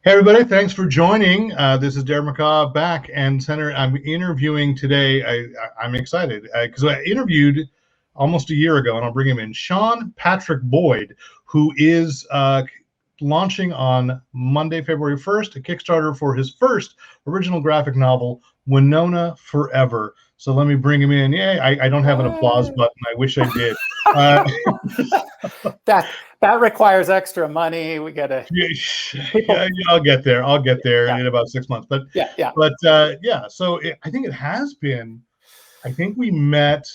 Hey everybody, thanks for joining. This is Derek McCaw back and Senator. I'm interviewing today. I'm excited because I interviewed almost a year ago, and I'll bring him in. Shawn Patrick Boyd, who is launching on Monday, February 1st, a Kickstarter for his first original graphic novel, Winona Forever. So let me bring him in. Yeah, I don't have an applause button. I wish I did. That requires extra money. We got to. Yeah, I'll get there. In about 6 months. But yeah. So I think it has been. I think we met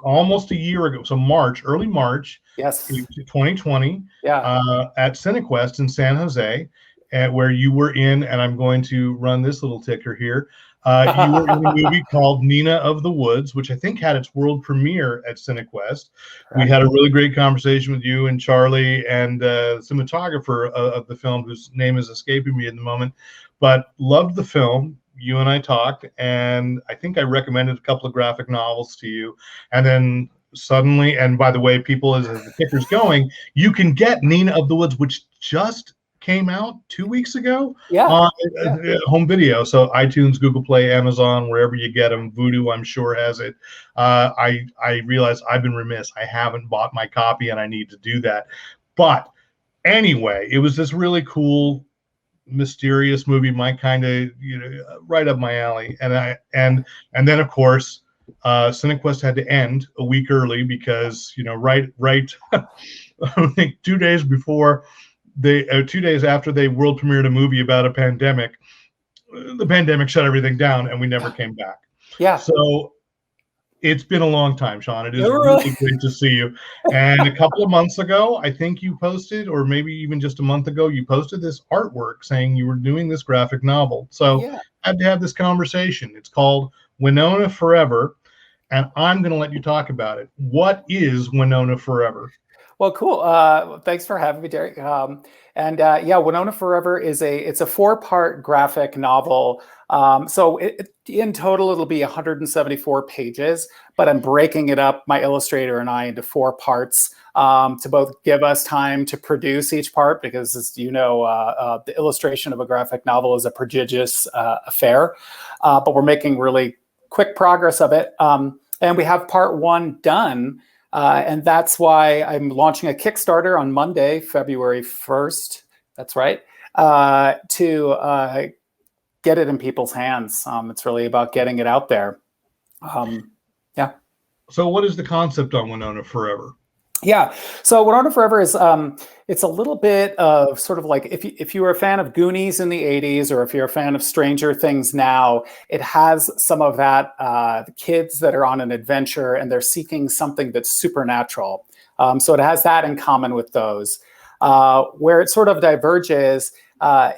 almost a year ago. So early March, yes, 2020. At CineQuest in San Jose, where you were in, and I'm going to run this little ticker here. You were in a movie called Nina of the Woods, which I think had its world premiere at CineQuest. We had a really great conversation with you and Charlie and the cinematographer of the film, whose name is escaping me at the moment, but loved the film. You and I talked, and I think I recommended a couple of graphic novels to you. And then suddenly, and by the way, people, as the ticker's going, you can get Nina of the Woods, which just came out 2 weeks ago on home video. So iTunes, Google Play, Amazon, wherever you get them. Vudu, I'm sure, has it. I realize I've been remiss. I haven't bought my copy, and I need to do that. But anyway, it was this really cool, mysterious movie, my kind of, right up my alley. And then of course, CineQuest had to end a week early because right I think 2 days before 2 days after they world premiered a movie about a pandemic, the pandemic shut everything down, and we never came back. So it's been a long time, Shawn. It is really great to see you. And a couple of months ago, I think you posted, or maybe even just a month ago, you posted this artwork saying you were doing this graphic novel. So I had to have this conversation. It's called Winona Forever, and I'm going to let you talk about it. What is Winona Forever? Well, cool. Thanks for having me, Derek. Winona Forever it's a 4-part graphic novel. So in total, it'll be 174 pages, but I'm breaking it up, my illustrator and I, into 4 parts to both give us time to produce each part, because as you know, the illustration of a graphic novel is a prodigious affair, but we're making really quick progress of it. And we have part 1 done. And that's why I'm launching a Kickstarter on Monday, February 1st. That's right. To get it in people's hands. It's really about getting it out there. So what is the concept on Winona Forever? Yeah. So Winona Forever is it's a little bit of sort of like if you were a fan of Goonies in the 80s, or if you're a fan of Stranger Things now, it has some of that, the kids that are on an adventure and they're seeking something that's supernatural. So it has that in common with those. Where it sort of diverges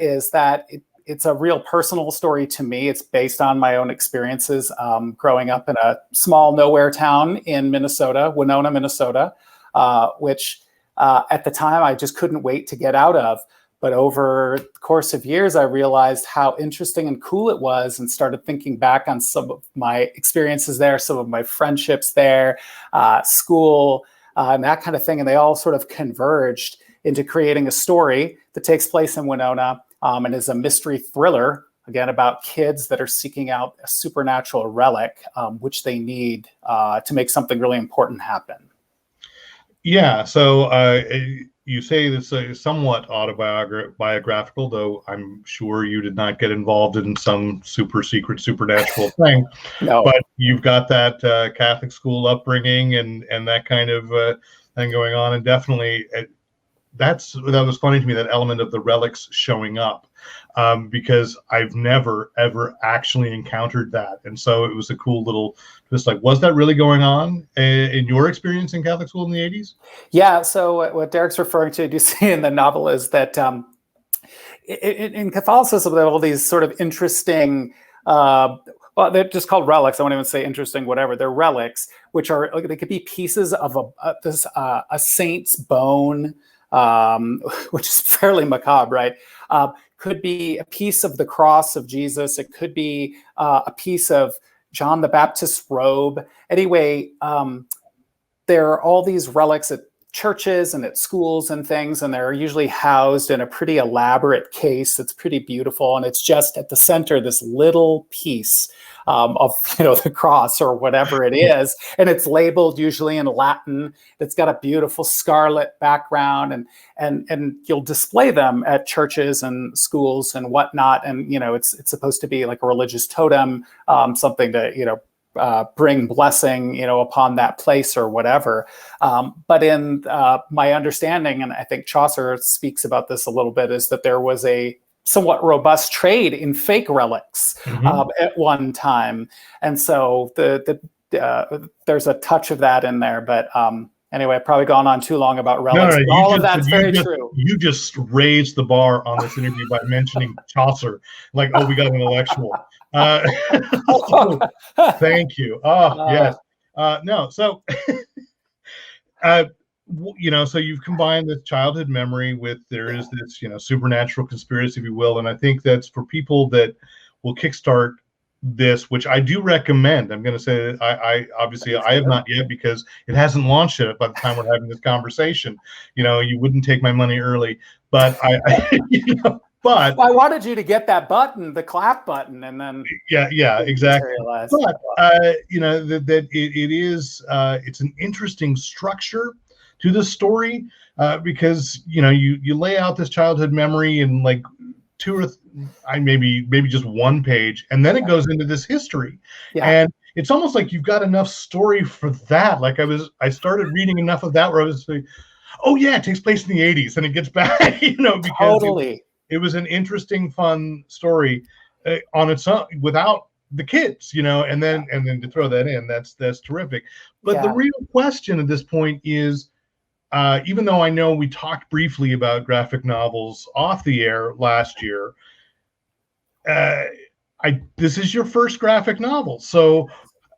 is that it's a real personal story to me. It's based on my own experiences growing up in a small nowhere town in Minnesota, Winona, Minnesota. Which at the time I just couldn't wait to get out of. But over the course of years, I realized how interesting and cool it was, and started thinking back on some of my experiences there, some of my friendships there, school, and that kind of thing. And they all sort of converged into creating a story that takes place in Winona and is a mystery thriller, again, about kids that are seeking out a supernatural relic, which they need to make something really important happen. Yeah, so you say this is somewhat autobiographical, though I'm sure you did not get involved in some super secret supernatural thing. No. But you've got that Catholic school upbringing and that kind of thing going on, and definitely that was funny to me, that element of the relics showing up, because I've never ever actually encountered that, and so it was a cool little twist. Like, was that really going on in your experience in Catholic school in the 80s? Yeah. So what Derek's referring to, do you see in the novel, is that in Catholicism, there are all these sort of interesting. Well, they're just called relics. I won't even say interesting, whatever. They're relics, which are, they could be pieces of a saint's bone. Which is fairly macabre, right? Could be a piece of the cross of Jesus. It could be a piece of John the Baptist's robe. Anyway, there are all these relics that churches and at schools and things, and they're usually housed in a pretty elaborate case that's pretty beautiful, and it's just at the center this little piece of the cross or whatever it is, and it's labeled usually in Latin. It's got a beautiful scarlet background, and you'll display them at churches and schools and whatnot, and it's supposed to be like a religious totem, something to bring blessing, upon that place or whatever. But in my understanding, and I think Chaucer speaks about this a little bit, is that there was a somewhat robust trade in fake relics at one time. And so there's a touch of that in there. But anyway, I've probably gone on too long about relics. No, all of that's very true. You just raised the bar on this interview by mentioning Chaucer. Like, oh, we got an intellectual. Thank you. Oh, yes. No, so, so you've combined this childhood memory with there is this, supernatural conspiracy, if you will. And I think that's for people that will kickstart this, which I do recommend. I'm going to say that I obviously I have not yet because it hasn't launched yet by the time we're having this conversation. You wouldn't take my money early, but but I wanted you to get that button, the clap button, and then yeah, exactly. But that it is it's an interesting structure to the story because you lay out this childhood memory in like maybe just one page, and then it goes into this history, and it's almost like you've got enough story for that. Like I started reading enough of that where I was like, oh yeah, it takes place in the 80s, and it gets back, because totally. It was an interesting, fun story on its own without the kids, and then to throw that in, that's terrific. But the real question at this point is, even though I know we talked briefly about graphic novels off the air last year, this is your first graphic novel, so.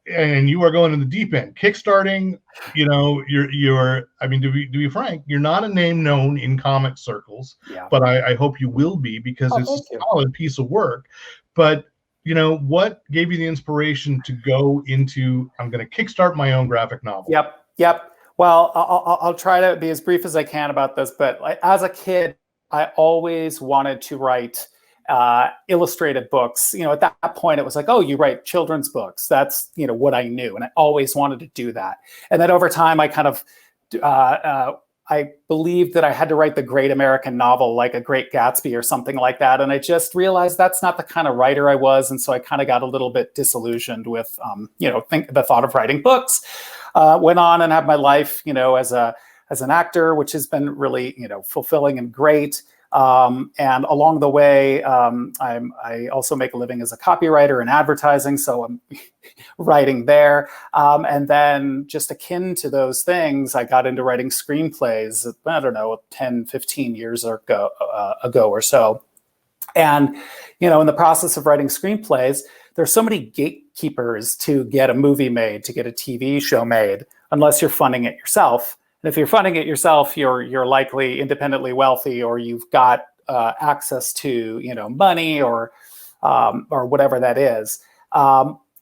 And you are going in the deep end, kickstarting. You're. I mean, to be frank, you're not a name known in comic circles, but I hope you will be because it's a solid piece of work. But what gave you the inspiration to go into? I'm going to kickstart my own graphic novel. Yep. Well, I'll try to be as brief as I can about this. But as a kid, I always wanted to write illustrated books. At that point it was like, oh, you write children's books. That's what I knew, and I always wanted to do that. And then over time I kind of I believed that I had to write the great American novel, like A Great Gatsby or something like that, and I just realized that's not the kind of writer I was, and so I kind of got a little bit disillusioned with the thought of writing books. Went on and had my life as an actor, which has been really fulfilling and great. And along the way, I also make a living as a copywriter in advertising, so I'm writing there. And then just akin to those things, I got into writing screenplays, 10, 15 years ago or so. And, in the process of writing screenplays, there's so many gatekeepers to get a movie made, to get a TV show made, unless you're funding it yourself. And if you're funding it yourself, you're likely independently wealthy, or you've got access to money or whatever that is,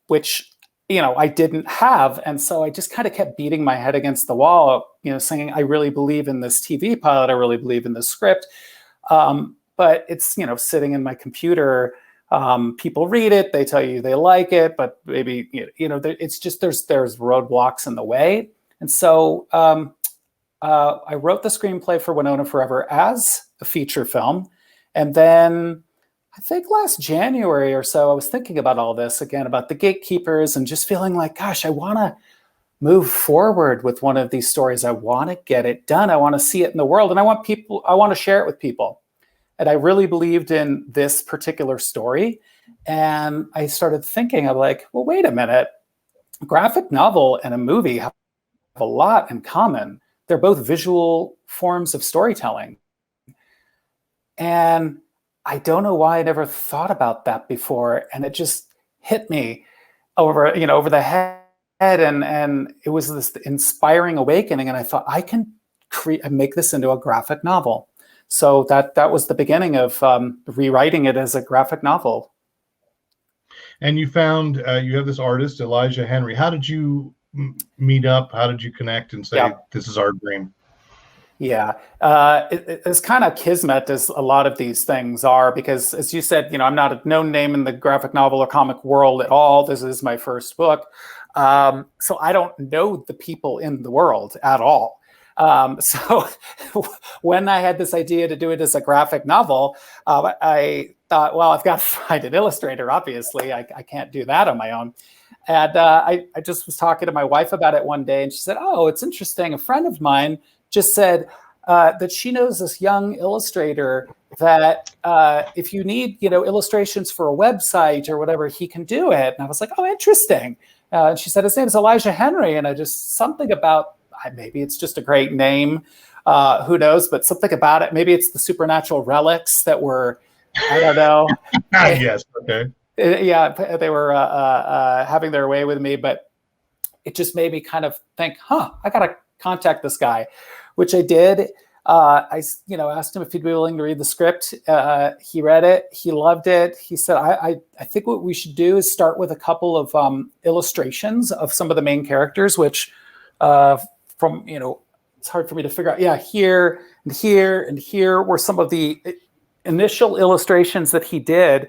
which I didn't have, and so I just kind of kept beating my head against the wall, saying I really believe in this TV pilot, I really believe in this script, but it's sitting in my computer. People read it, they tell you they like it, but maybe it's just there's roadblocks in the way, and so. I wrote the screenplay for Winona Forever as a feature film. And then I think last January or so, I was thinking about all this again, about the gatekeepers, and just feeling like, gosh, I want to move forward with one of these stories. I want to get it done. I want to see it in the world. And I want to share it with people. And I really believed in this particular story. And I started thinking, I'm like, well, wait a minute. A graphic novel and a movie have a lot in common. They're both visual forms of storytelling. And I don't know why I never thought about that before. And it just hit me over the head. And it was this inspiring awakening. And I thought, I can make this into a graphic novel. So that was the beginning of rewriting it as a graphic novel. And you found, you have this artist, Elijah Henry. How did you meet up? How did you connect and say, this is our dream? Yeah, it's kind of kismet, as a lot of these things are, because as you said, I'm not a known name in the graphic novel or comic world at all. This is my first book. So I don't know the people in the world at all. So when I had this idea to do it as a graphic novel, I thought, well, I've got to find an illustrator, obviously. I can't do that on my own. And I just was talking to my wife about it one day, and she said, oh, it's interesting. A friend of mine just said that she knows this young illustrator that if you need, illustrations for a website or whatever, he can do it. And I was like, oh, interesting. And she said his name is Elijah Henry, and I just something about maybe it's just a great name, who knows? But something about it, maybe it's the supernatural relics that were, I don't know. Yes, okay. Yeah, they were having their way with me, but it just made me kind of think, I got to contact this guy, which I did. I asked him if he'd be willing to read the script. He read it. He loved it. He said, I think what we should do is start with a couple of illustrations of some of the main characters, which it's hard for me to figure out. Yeah, here and here and here were some of the initial illustrations that he did,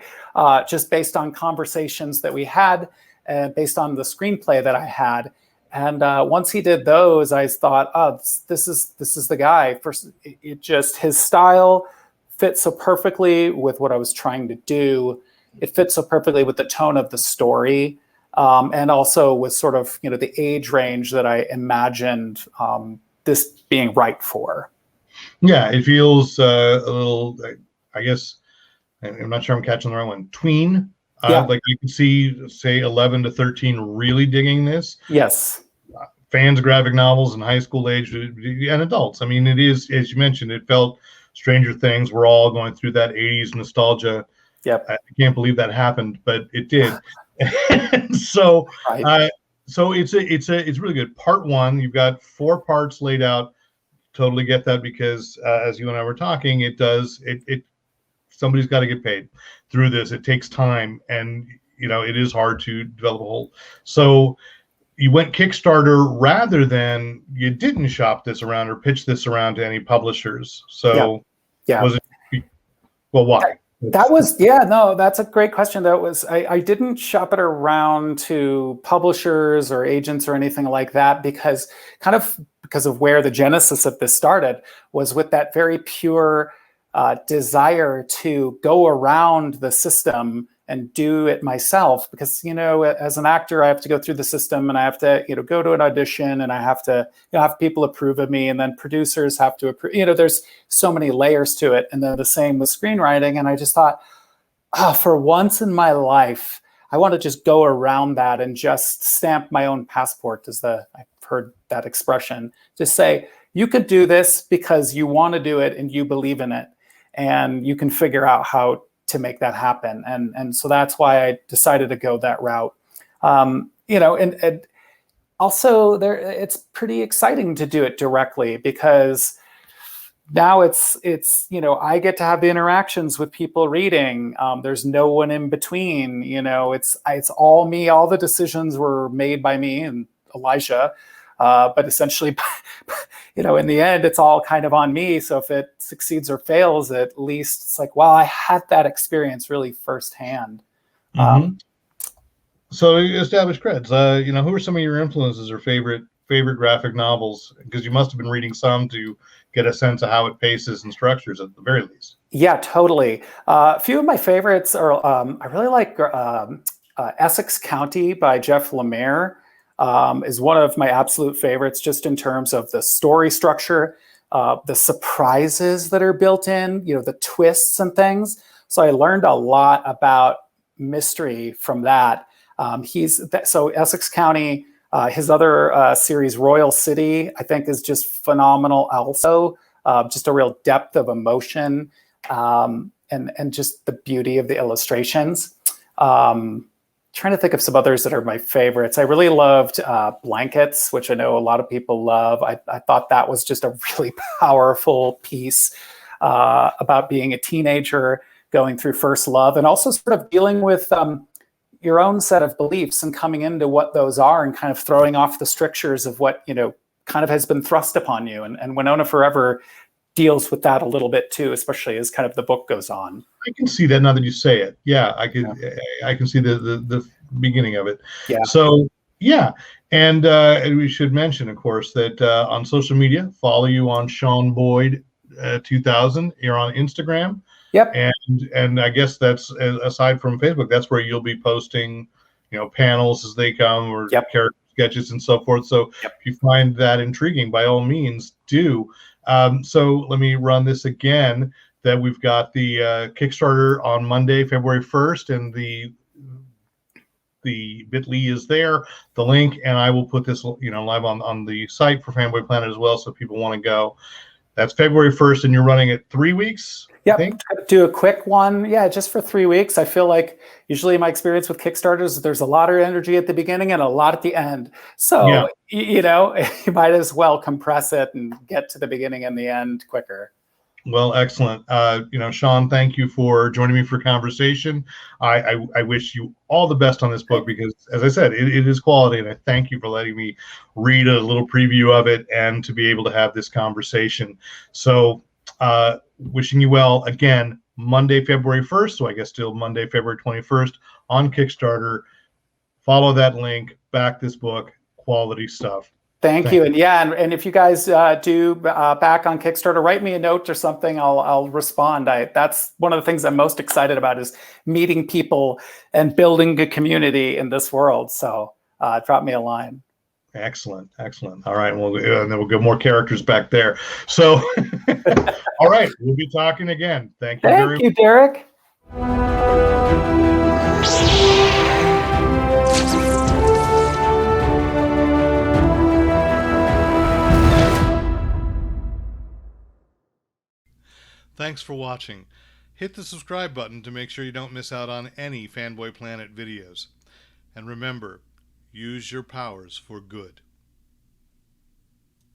just based on conversations that we had and based on the screenplay that I had. And once he did those, I thought, oh, this is the guy. First, his style fits so perfectly with what I was trying to do. It fits so perfectly with the tone of the story, and also with sort of the age range that I imagined this being right for. Yeah, it feels a little, I guess, I'm not sure I'm catching the right one, tween. Like you can see, say, 11 to 13 really digging this. Yes. Fans of graphic novels in high school age and adults. I mean, it is, as you mentioned, it felt Stranger Things. We're all going through that 80s nostalgia. Yep. I can't believe that happened, but it did. So, right. So it's really good. Part one, you've got 4 parts laid out. Totally get that, because as you and I were talking, somebody's got to get paid through this. It takes time, and it is hard to develop a whole. So you went Kickstarter rather than, you didn't shop this around or pitch this around to any publishers. So was it, well, why? That's a great question. I didn't shop it around to publishers or agents or anything like that, because of where the genesis of this started was with that very pure desire to go around the system and do it myself. Because, as an actor, I have to go through the system, and I have to, go to an audition, and I have to, have people approve of me, and then producers have to approve. There's so many layers to it. And then the same with screenwriting. And I just thought, for once in my life, I want to just go around that and just stamp my own passport, I've heard that expression. Just say, you could do this because you want to do it and you believe in it, and you can figure out how to make that happen. And so that's why I decided to go that route. And also it's pretty exciting to do it directly, because now it's I get to have the interactions with people reading. There's no one in between. It's all me. All the decisions were made by me and Elijah. But essentially, in the end, it's all kind of on me. So if it succeeds or fails, at least it's like, well, I had that experience really firsthand. Mm-hmm. So established creds. Who are some of your influences or favorite graphic novels? Because you must have been reading some to get a sense of how it paces and structures at the very least. Yeah, totally. A few of my favorites are, I really like Essex County by Jeff Lemire. Is one of my absolute favorites, just in terms of the story structure, the surprises that are built in, the twists and things. So I learned a lot about mystery from that. So Essex County, his other series, Royal City, I think is just phenomenal also. Just a real depth of emotion, and just the beauty of the illustrations. Trying to think of some others that are my favorites. I really loved Blankets, which I know a lot of people love. I thought that was just a really powerful piece about being a teenager going through first love, and also sort of dealing with your own set of beliefs and coming into what those are, and kind of throwing off the strictures of what kind of has been thrust upon you. And Winona Forever deals with that a little bit too, especially as kind of the book goes on. I can see that now that you say it. Yeah, I can see the beginning of it. Yeah. So yeah, and we should mention, of course, that on social media, follow you on Shawn Boyd 2000. You're on Instagram. Yep. And I guess that's, aside from Facebook, that's where you'll be posting, panels as they come, or character sketches and so forth. So if you find that intriguing, by all means, do. So let me run this again. That we've got the Kickstarter on Monday, February 1st, and the bit.ly is there, the link, and I will put this live on the site for Fanboy Planet as well, so if people want to go. That's February 1st, and you're running it 3 weeks? Yep. Do a quick one. Yeah, just for 3 weeks. I feel like usually my experience with Kickstarters, there's a lot of energy at the beginning and a lot at the end. So, you might as well compress it and get to the beginning and the end quicker. Well, excellent. Shawn, thank you for joining me for conversation. I wish you all the best on this book because, as I said, it is quality, and I thank you for letting me read a little preview of it and to be able to have this conversation. So, wishing you well again, Monday, February 1st. So I guess still Monday, February 21st on Kickstarter. Follow that link, back this book, quality stuff. Thank you. And if you guys do back on Kickstarter, write me a note or something. I'll respond. That's one of the things I'm most excited about is meeting people and building a community in this world. So drop me a line. Excellent. All right. Well, and then we'll get more characters back there. So, all right. We'll be talking again. Thank you very much. Thank you, Derek. Thanks for watching. Hit the subscribe button to make sure you don't miss out on any Fanboy Planet videos. And remember, use your powers for good.